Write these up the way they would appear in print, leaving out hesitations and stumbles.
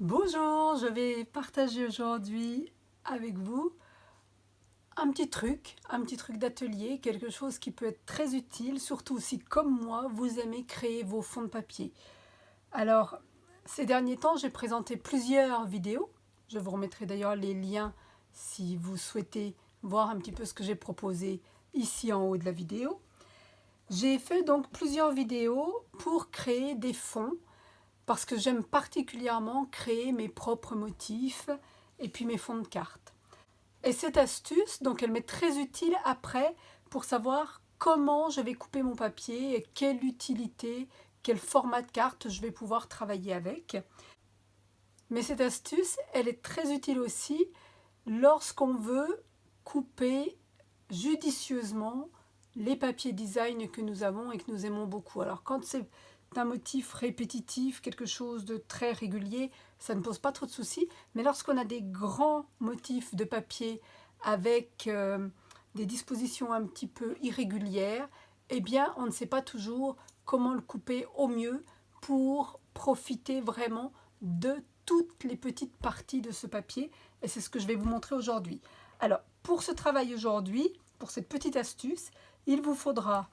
Bonjour, je vais partager aujourd'hui avec vous un petit truc d'atelier, quelque chose qui peut être très utile, surtout si comme moi, vous aimez créer vos fonds de papier. Alors, ces derniers temps, j'ai présenté plusieurs vidéos. Je vous remettrai d'ailleurs les liens si vous souhaitez voir un petit peu ce que j'ai proposé ici en haut de la vidéo. J'ai fait donc plusieurs vidéos pour créer des fonds parce que j'aime particulièrement créer mes propres motifs et puis mes fonds de cartes. Et cette astuce, donc elle m'est très utile après pour savoir comment je vais couper mon papier et quelle utilité, quel format de carte je vais pouvoir travailler avec. Mais cette astuce, elle est très utile aussi lorsqu'on veut couper judicieusement les papiers design que nous avons et que nous aimons beaucoup. Alors quand c'est un motif répétitif, quelque chose de très régulier, ça ne pose pas trop de soucis. Mais lorsqu'on a des grands motifs de papier avec des dispositions un petit peu irrégulières, eh bien on ne sait pas toujours comment le couper au mieux pour profiter vraiment de toutes les petites parties de ce papier. Et c'est ce que je vais vous montrer aujourd'hui. Alors, pour ce travail aujourd'hui, pour cette petite astuce, il vous faudra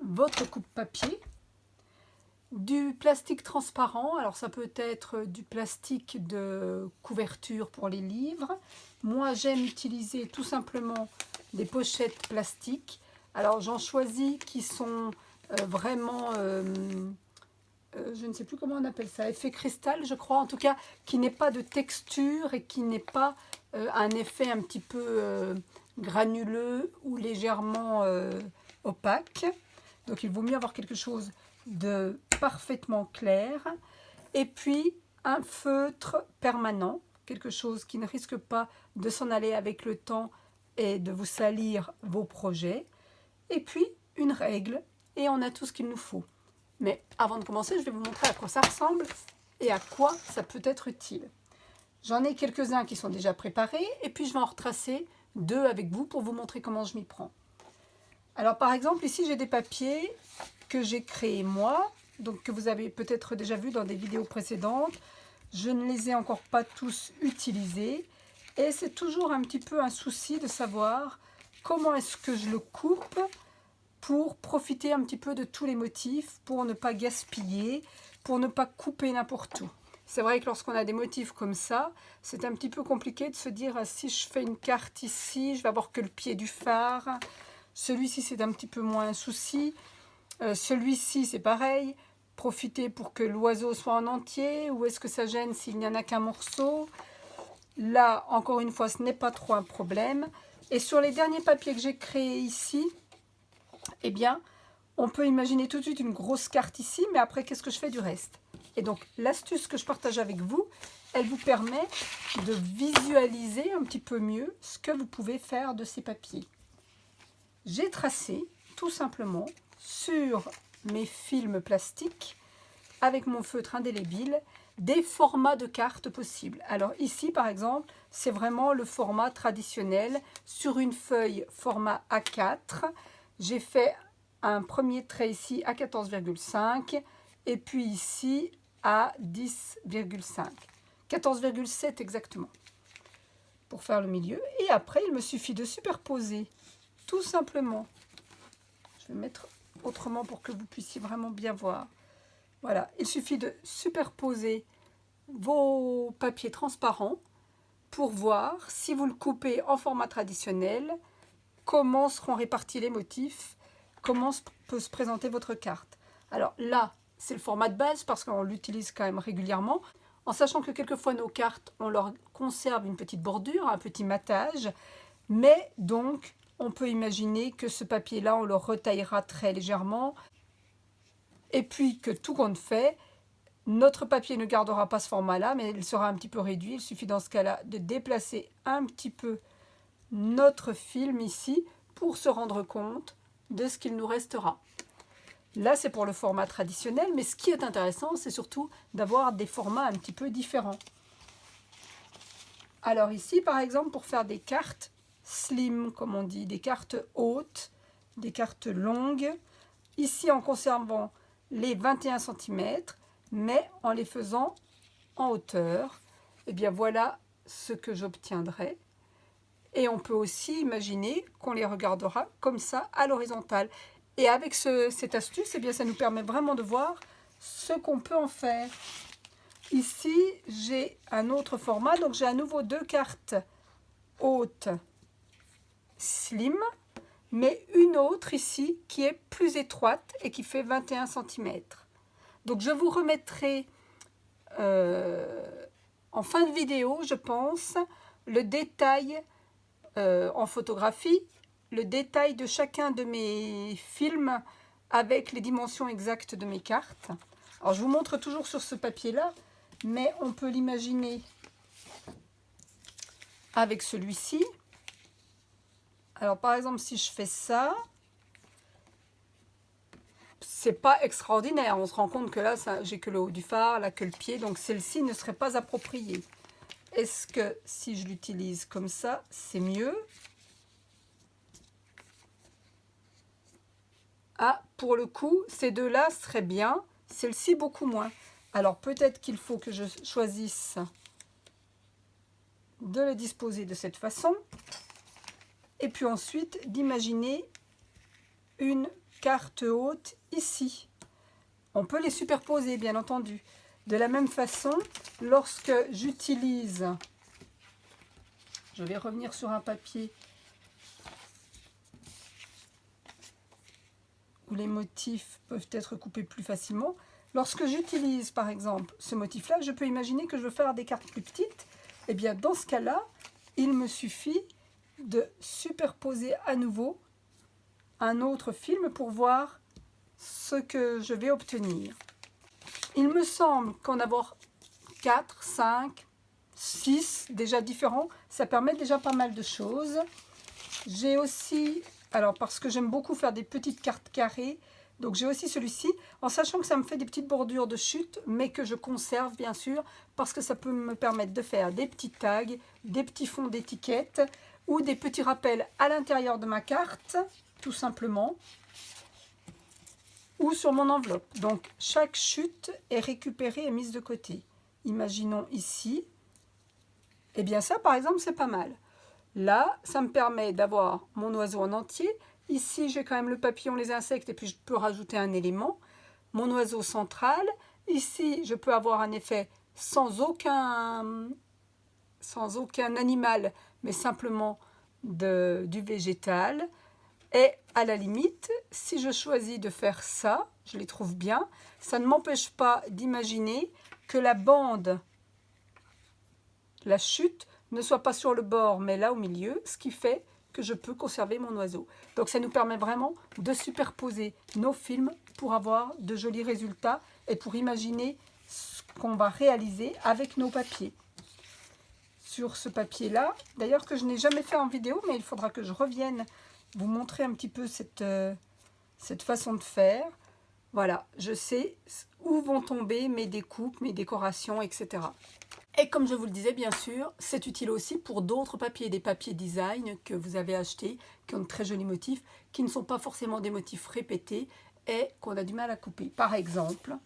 votre coupe-papier, du plastique transparent, alors ça peut être du plastique de couverture pour les livres. Moi j'aime utiliser tout simplement des pochettes plastiques. Alors j'en choisis qui sont vraiment, je ne sais plus comment on appelle ça, effet cristal je crois, en tout cas qui n'ait pas de texture et qui n'ait pas un effet un petit peu granuleux ou légèrement opaque. Donc il vaut mieux avoir quelque chose de parfaitement clair. Et puis un feutre permanent, quelque chose qui ne risque pas de s'en aller avec le temps et de vous salir vos projets. Et puis une règle, et on a tout ce qu'il nous faut. Mais avant de commencer, je vais vous montrer à quoi ça ressemble et à quoi ça peut être utile. J'en ai quelques-uns qui sont déjà préparés, et puis je vais en retracer deux avec vous pour vous montrer comment je m'y prends. Alors par exemple, ici j'ai des papiers que j'ai créés moi, donc que vous avez peut-être déjà vu dans des vidéos précédentes. Je ne les ai encore pas tous utilisés, et c'est toujours un petit peu un souci de savoir comment est-ce que je le coupe pour profiter un petit peu de tous les motifs, pour ne pas gaspiller, pour ne pas couper n'importe où. C'est vrai que lorsqu'on a des motifs comme ça, c'est un petit peu compliqué de se dire si je fais une carte ici, je vais avoir que le pied du phare. Celui-ci, c'est un petit peu moins un souci. Celui-ci, c'est pareil. Profiter pour que l'oiseau soit en entier. Ou est-ce que ça gêne s'il n'y en a qu'un morceau? Là, encore une fois, ce n'est pas trop un problème. Et sur les derniers papiers que j'ai créés ici, eh bien, on peut imaginer tout de suite une grosse carte ici. Mais après, qu'est-ce que je fais du reste? Et donc, l'astuce que je partage avec vous, elle vous permet de visualiser un petit peu mieux ce que vous pouvez faire de ces papiers. J'ai tracé tout simplement sur mes films plastiques avec mon feutre indélébile des formats de cartes possibles. Alors ici par exemple, c'est vraiment le format traditionnel sur une feuille format A4. J'ai fait un premier trait ici à 14,5 et puis ici à 10,5. 14,7 exactement pour faire le milieu. Et après, il me suffit de superposer tout simplement. Je vais mettre autrement pour que vous puissiez vraiment bien voir. Voilà, il suffit de superposer vos papiers transparents pour voir, si vous le coupez en format traditionnel, comment seront répartis les motifs, comment peut se présenter votre carte. Alors là, c'est le format de base parce qu'on l'utilise quand même régulièrement, en sachant que quelquefois nos cartes, on leur conserve une petite bordure, un petit matage, mais donc on peut imaginer que ce papier-là, on le retaillera très légèrement. Et puis que tout compte fait, notre papier ne gardera pas ce format-là, mais il sera un petit peu réduit. Il suffit dans ce cas-là de déplacer un petit peu notre film ici pour se rendre compte de ce qu'il nous restera. Là, c'est pour le format traditionnel, mais ce qui est intéressant, c'est surtout d'avoir des formats un petit peu différents. Alors ici, par exemple, pour faire des cartes slim, comme on dit, des cartes hautes, des cartes longues, ici en conservant les 21 cm, mais en les faisant en hauteur, et bien voilà ce que j'obtiendrai. Et on peut aussi imaginer qu'on les regardera comme ça à l'horizontale. Et avec cette astuce, eh bien, ça nous permet vraiment de voir ce qu'on peut en faire. Ici, j'ai un autre format, donc j'ai à nouveau 2 cartes hautes slim, mais une autre ici qui est plus étroite et qui fait 21 cm. Donc je vous remettrai en fin de vidéo, je pense, le détail en photographie, le détail de chacun de mes films avec les dimensions exactes de mes cartes. Alors je vous montre toujours sur ce papier-là, mais on peut l'imaginer avec celui-ci. Alors par exemple, si je fais ça, c'est pas extraordinaire. On se rend compte que là, j'ai que le haut du phare, là que le pied, donc celle-ci ne serait pas appropriée. Est-ce que si je l'utilise comme ça, c'est mieux? Ah, pour le coup, ces deux-là seraient bien, celle-ci beaucoup moins. Alors peut-être qu'il faut que je choisisse de le disposer de cette façon. Et puis ensuite, d'imaginer une carte haute ici. On peut les superposer, bien entendu. De la même façon, lorsque j'utilise, je vais revenir sur un papier où les motifs peuvent être coupés plus facilement. Lorsque j'utilise, par exemple, ce motif-là, je peux imaginer que je veux faire des cartes plus petites. Eh bien, dans ce cas-là, il me suffit de superposer à nouveau un autre film pour voir ce que je vais obtenir. Il me semble qu'en avoir 4, 5, 6 déjà différents, ça permet déjà pas mal de choses. J'ai aussi, alors parce que j'aime beaucoup faire des petites cartes carrées, donc j'ai aussi celui-ci, en sachant que ça me fait des petites bordures de chute, mais que je conserve bien sûr, parce que ça peut me permettre de faire des petits tags, des petits fonds d'étiquettes, ou des petits rappels à l'intérieur de ma carte, tout simplement, ou sur mon enveloppe. Donc chaque chute est récupérée et mise de côté. Imaginons ici, et bien ça par exemple c'est pas mal. Là, ça me permet d'avoir mon oiseau en entier. Ici, j'ai quand même le papillon, les insectes, et puis je peux rajouter un élément. Mon oiseau central. Ici, je peux avoir un effet sans aucun animal, mais simplement du végétal. Et à la limite, si je choisis de faire ça, je les trouve bien, ça ne m'empêche pas d'imaginer que la bande, la chute, ne soit pas sur le bord, mais là au milieu, ce qui fait que je peux conserver mon oiseau. Donc ça nous permet vraiment de superposer nos films pour avoir de jolis résultats et pour imaginer ce qu'on va réaliser avec nos papiers. Sur ce papier-là, d'ailleurs que je n'ai jamais fait en vidéo, mais il faudra que je revienne vous montrer un petit peu cette façon de faire. Voilà, je sais où vont tomber mes découpes, mes décorations, etc. Et comme je vous le disais, bien sûr, c'est utile aussi pour d'autres papiers, des papiers design que vous avez achetés, qui ont de très jolis motifs, qui ne sont pas forcément des motifs répétés et qu'on a du mal à couper. Par exemple,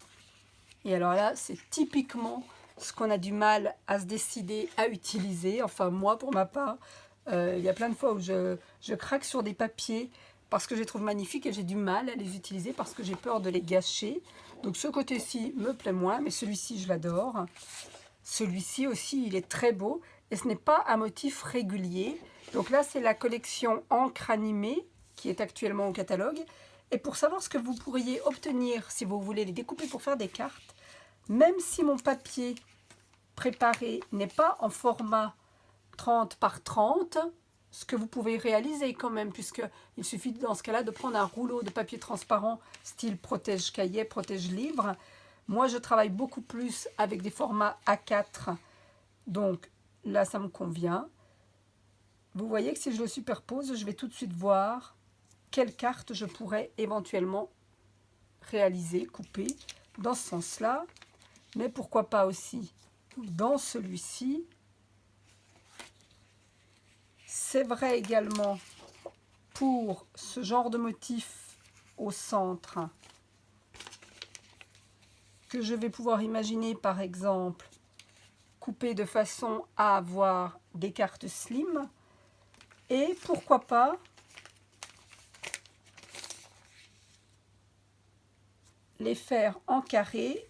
et alors là, c'est typiquement ce qu'on a du mal à se décider à utiliser. Enfin, moi, pour ma part, il y a plein de fois où je craque sur des papiers parce que je les trouve magnifiques et j'ai du mal à les utiliser parce que j'ai peur de les gâcher. Donc ce côté-ci me plaît moins, mais celui-ci, je l'adore. Celui-ci aussi, il est très beau et ce n'est pas un motif régulier. Donc là, c'est la collection Encre animée qui est actuellement au catalogue. Et pour savoir ce que vous pourriez obtenir si vous voulez les découper pour faire des cartes, même si mon papier préparé n'est pas en format 30 par 30, ce que vous pouvez réaliser quand même, puisqu'il suffit dans ce cas-là de prendre un rouleau de papier transparent style protège-cahier, protège-livre. Moi, je travaille beaucoup plus avec des formats A4, donc là, ça me convient. Vous voyez que si je le superpose, je vais tout de suite voir quelle carte je pourrais éventuellement réaliser, couper dans ce sens-là, mais pourquoi pas aussi dans celui-ci. C'est vrai également pour ce genre de motif au centre que je vais pouvoir imaginer par exemple découper de façon à avoir des cartes slim. Et pourquoi pas les faire en carré.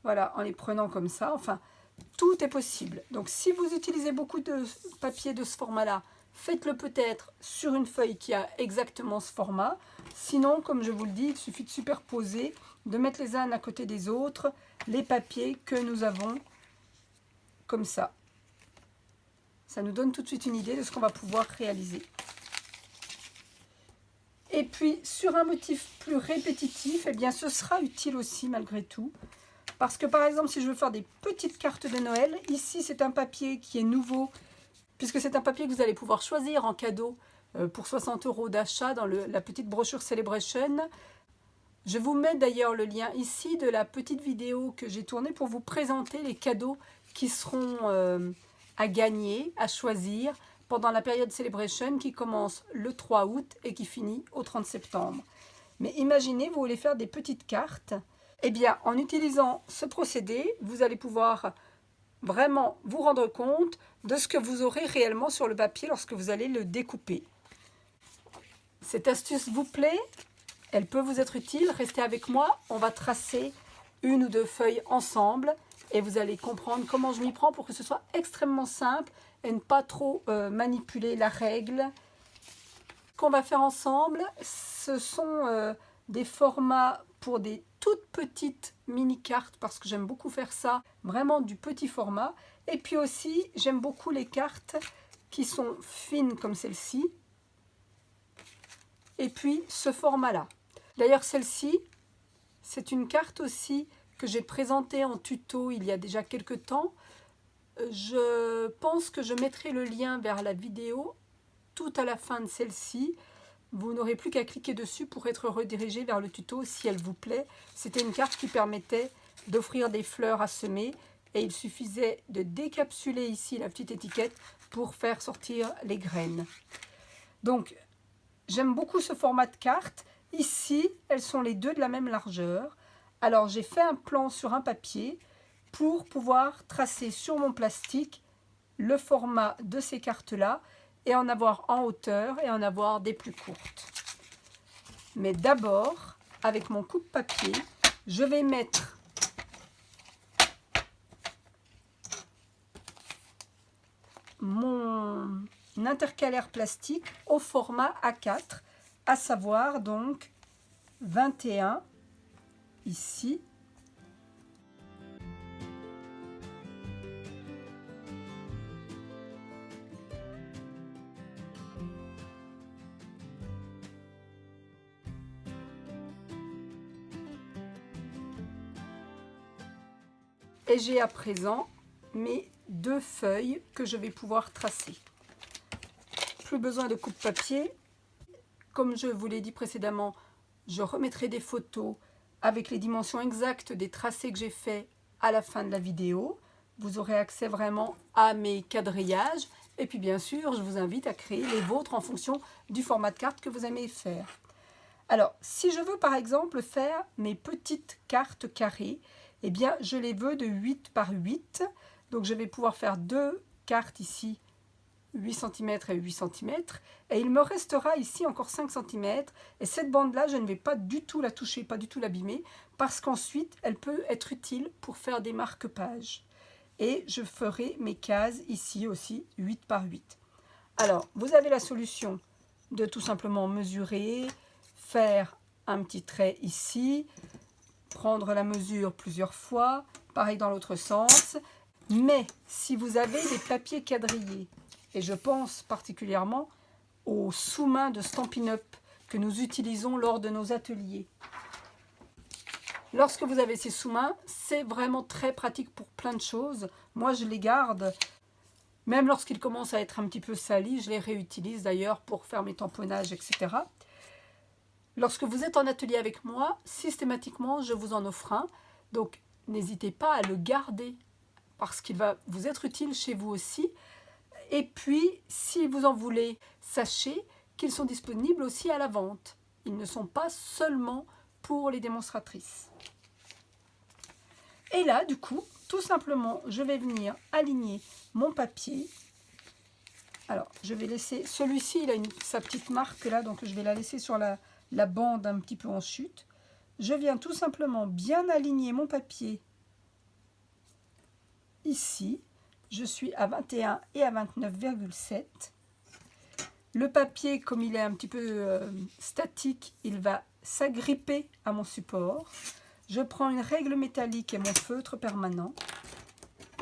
Voilà, en les prenant comme ça. Enfin, tout est possible. Donc, si vous utilisez beaucoup de papier de ce format-là, faites-le peut-être sur une feuille qui a exactement ce format. Sinon, comme je vous le dis, il suffit de superposer, de mettre les uns à côté des autres, les papiers que nous avons comme ça. Ça nous donne tout de suite une idée de ce qu'on va pouvoir réaliser. Et puis, sur un motif plus répétitif, eh bien, ce sera utile aussi malgré tout. Parce que, par exemple, si je veux faire des petites cartes de Noël, ici, c'est un papier qui est nouveau, puisque c'est un papier que vous allez pouvoir choisir en cadeau pour 60 € d'achat dans la petite brochure Celebration. Je vous mets d'ailleurs le lien ici de la petite vidéo que j'ai tournée pour vous présenter les cadeaux qui seront à gagner, à choisir pendant la période Celebration qui commence le 3 août et qui finit au 30 septembre. Mais imaginez, vous voulez faire des petites cartes. Eh bien, en utilisant ce procédé, vous allez pouvoir vraiment vous rendre compte de ce que vous aurez réellement sur le papier lorsque vous allez le découper. Cette astuce vous plaît? Elle peut vous être utile. Restez avec moi. On va tracer une ou deux feuilles ensemble et vous allez comprendre comment je m'y prends pour que ce soit extrêmement simple et ne pas trop manipuler la règle. Ce qu'on va faire ensemble, ce sont des formats pour des toutes petites mini-cartes parce que j'aime beaucoup faire ça, vraiment du petit format. Et puis aussi, j'aime beaucoup les cartes qui sont fines comme celle-ci. Et puis ce format-là. D'ailleurs, celle-ci, c'est une carte aussi que j'ai présentée en tuto il y a déjà quelques temps. Je pense que je mettrai le lien vers la vidéo tout à la fin de celle-ci. Vous n'aurez plus qu'à cliquer dessus pour être redirigé vers le tuto si elle vous plaît. C'était une carte qui permettait d'offrir des fleurs à semer et il suffisait de décapsuler ici la petite étiquette pour faire sortir les graines. Donc, j'aime beaucoup ce format de carte. Ici, elles sont les deux de la même largeur. Alors, j'ai fait un plan sur un papier pour pouvoir tracer sur mon plastique le format de ces cartes-là et en avoir en hauteur et en avoir des plus courtes. Mais d'abord, avec mon coupe-papier, je vais mettre mon intercalaire plastique au format A4, à savoir donc 21 ici. Et j'ai à présent mes deux feuilles que je vais pouvoir tracer. Plus besoin de coupe-papier. Comme je vous l'ai dit précédemment, je remettrai des photos avec les dimensions exactes des tracés que j'ai faits à la fin de la vidéo. Vous aurez accès vraiment à mes quadrillages. Et puis bien sûr, je vous invite à créer les vôtres en fonction du format de carte que vous aimez faire. Alors, si je veux par exemple faire mes petites cartes carrées, eh bien, je les veux de 8 par 8. Donc, je vais pouvoir faire deux cartes ici, 8 cm et 8 cm. Et il me restera ici encore 5 cm. Et cette bande-là, je ne vais pas du tout la toucher, pas du tout l'abîmer, parce qu'ensuite, elle peut être utile pour faire des marque-pages. Et je ferai mes cases ici aussi, 8 par 8. Alors, vous avez la solution de tout simplement mesurer, faire un petit trait ici, prendre la mesure plusieurs fois, pareil dans l'autre sens. Mais si vous avez des papiers quadrillés, et je pense particulièrement aux sous-mains de Stampin' Up que nous utilisons lors de nos ateliers. Lorsque vous avez ces sous-mains, c'est vraiment très pratique pour plein de choses. Moi, je les garde, même lorsqu'ils commencent à être un petit peu salis, je les réutilise d'ailleurs pour faire mes tamponnages, etc. Lorsque vous êtes en atelier avec moi, systématiquement, je vous en offre un. Donc, n'hésitez pas à le garder parce qu'il va vous être utile chez vous aussi. Et puis, si vous en voulez, sachez qu'ils sont disponibles aussi à la vente. Ils ne sont pas seulement pour les démonstratrices. Et là, du coup, tout simplement, je vais venir aligner mon papier. Alors, je vais laisser, celui-ci, il a sa petite marque là, donc je vais la laisser sur la bande un petit peu en chute. Je viens tout simplement bien aligner mon papier ici. Je suis à 21 et à 29,7. Le papier, comme il est un petit peu statique, il va s'agripper à mon support. Je prends une règle métallique et mon feutre permanent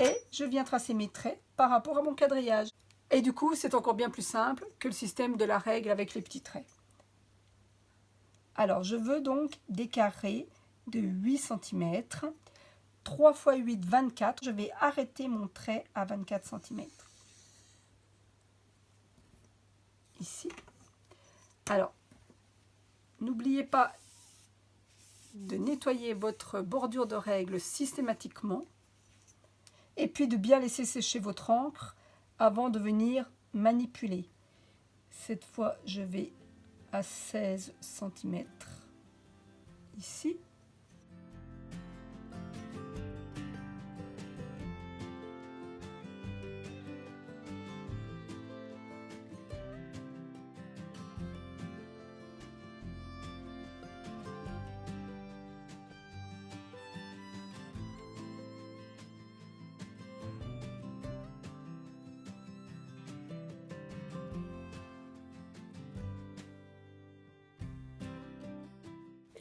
et je viens tracer mes traits par rapport à mon quadrillage. Et du coup, c'est encore bien plus simple que le système de la règle avec les petits traits. Alors, je veux donc des carrés de 8 cm. 3 x 8, 24. Je vais arrêter mon trait à 24 cm. Ici. Alors, n'oubliez pas de nettoyer votre bordure de règle systématiquement et puis de bien laisser sécher votre encre avant de venir manipuler. Cette fois, je vais à 16 cm ici.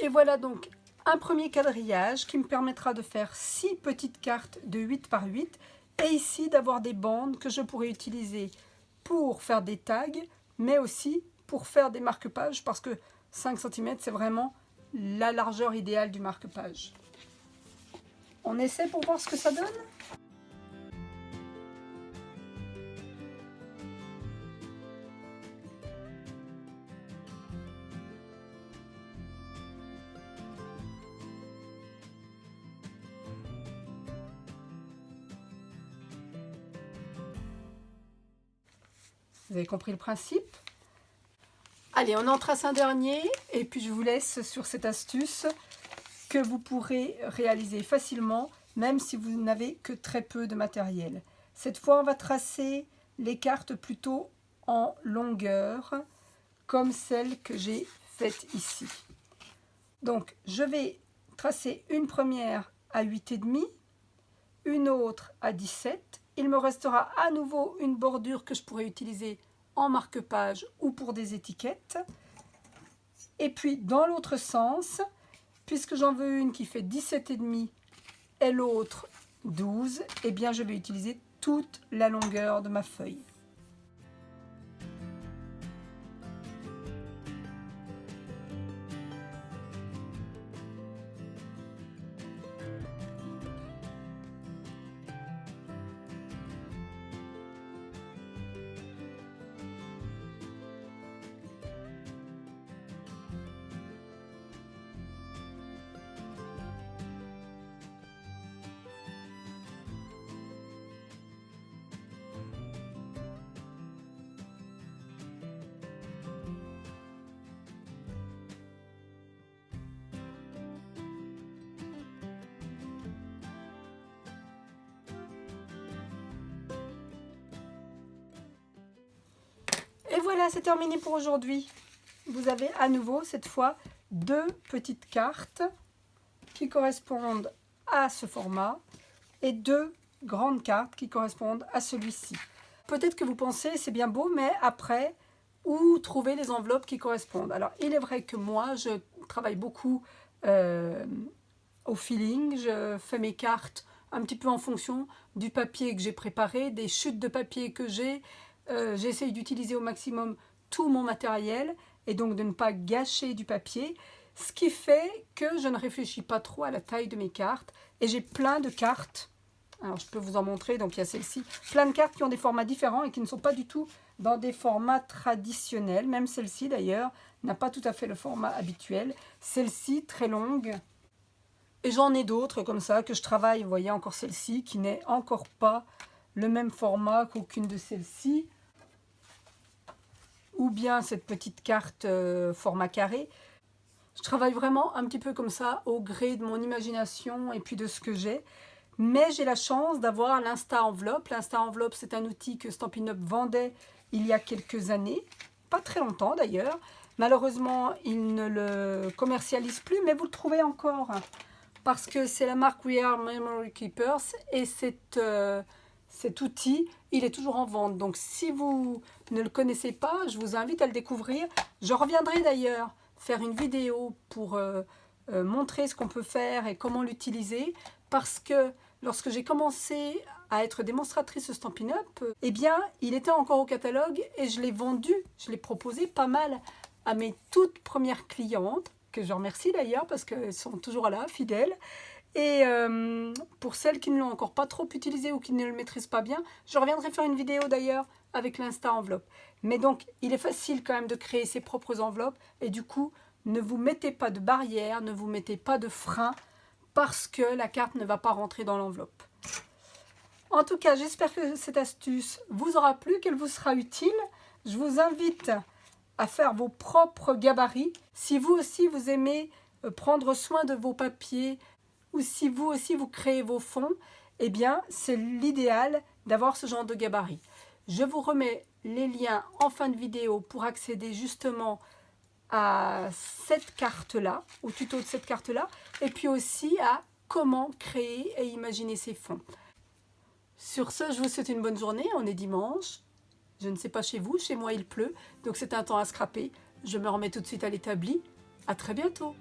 Et voilà donc un premier quadrillage qui me permettra de faire 6 petites cartes de 8 par 8 et ici d'avoir des bandes que je pourrais utiliser pour faire des tags mais aussi pour faire des marque-pages parce que 5 cm c'est vraiment la largeur idéale du marque-page. On essaie pour voir ce que ça donne ? Vous avez compris le principe? Allez, on en trace un dernier et puis je vous laisse sur cette astuce que vous pourrez réaliser facilement même si vous n'avez que très peu de matériel. Cette fois, on va tracer les cartes plutôt en longueur comme celle que j'ai faite ici. Donc, je vais tracer une première à 8,5, une autre à 17. Il me restera à nouveau une bordure que je pourrais utiliser en marque-page ou pour des étiquettes. Et puis dans l'autre sens, puisque j'en veux une qui fait 17,5 et l'autre 12, eh bien je vais utiliser toute la longueur de ma feuille. Et voilà, c'est terminé pour aujourd'hui. Vous avez à nouveau, cette fois, deux petites cartes qui correspondent à ce format et deux grandes cartes qui correspondent à celui-ci. Peut-être que vous pensez, c'est bien beau, mais après, où trouver les enveloppes qui correspondent? Alors, il est vrai que moi, je travaille beaucoup au feeling. Je fais mes cartes un petit peu en fonction du papier que j'ai préparé, des chutes de papier que j'ai. J'essaye d'utiliser au maximum tout mon matériel et donc de ne pas gâcher du papier, ce qui fait que je ne réfléchis pas trop à la taille de mes cartes et j'ai plein de cartes. Alors je peux vous en montrer, donc il y a celle-ci, plein de cartes qui ont des formats différents et qui ne sont pas du tout dans des formats traditionnels, même celle-ci d'ailleurs n'a pas tout à fait le format habituel, celle-ci très longue. Et j'en ai d'autres comme ça que je travaille, vous voyez encore celle-ci qui n'est encore pas le même format qu'aucune de celles-ci. Ou bien cette petite carte format carré. Je travaille vraiment un petit peu comme ça, au gré de mon imagination et puis de ce que j'ai. Mais j'ai la chance d'avoir l'Insta Enveloppe. L'Insta Enveloppe, c'est un outil que Stampin' Up vendait il y a quelques années, pas très longtemps d'ailleurs. Malheureusement, il ne le commercialise plus, mais vous le trouvez encore parce que c'est la marque We Are Memory Keepers et cet outil, il est toujours en vente. Donc si vous ne le connaissez pas, je vous invite à le découvrir. Je reviendrai d'ailleurs faire une vidéo pour montrer ce qu'on peut faire et comment l'utiliser parce que lorsque j'ai commencé à être démonstratrice Stampin' Up, eh bien, il était encore au catalogue et je l'ai vendu, je l'ai proposé pas mal à mes toutes premières clientes, que je remercie d'ailleurs parce qu'elles sont toujours là, fidèles. Et pour celles qui ne l'ont encore pas trop utilisé ou qui ne le maîtrisent pas bien, je reviendrai faire une vidéo d'ailleurs avec l'Insta Enveloppe. Mais donc, il est facile quand même de créer ses propres enveloppes et du coup, ne vous mettez pas de barrière, ne vous mettez pas de frein parce que la carte ne va pas rentrer dans l'enveloppe. En tout cas, j'espère que cette astuce vous aura plu, qu'elle vous sera utile. Je vous invite à faire vos propres gabarits. Si vous aussi vous aimez prendre soin de vos papiers ou si vous aussi vous créez vos fonds, eh bien c'est l'idéal d'avoir ce genre de gabarit. Je vous remets les liens en fin de vidéo pour accéder justement à cette carte-là, au tuto de cette carte-là, et puis aussi à comment créer et imaginer ces fonds. Sur ce, je vous souhaite une bonne journée. On est dimanche. Je ne sais pas chez vous, chez moi il pleut, donc c'est un temps à scraper. Je me remets tout de suite à l'établi. À très bientôt.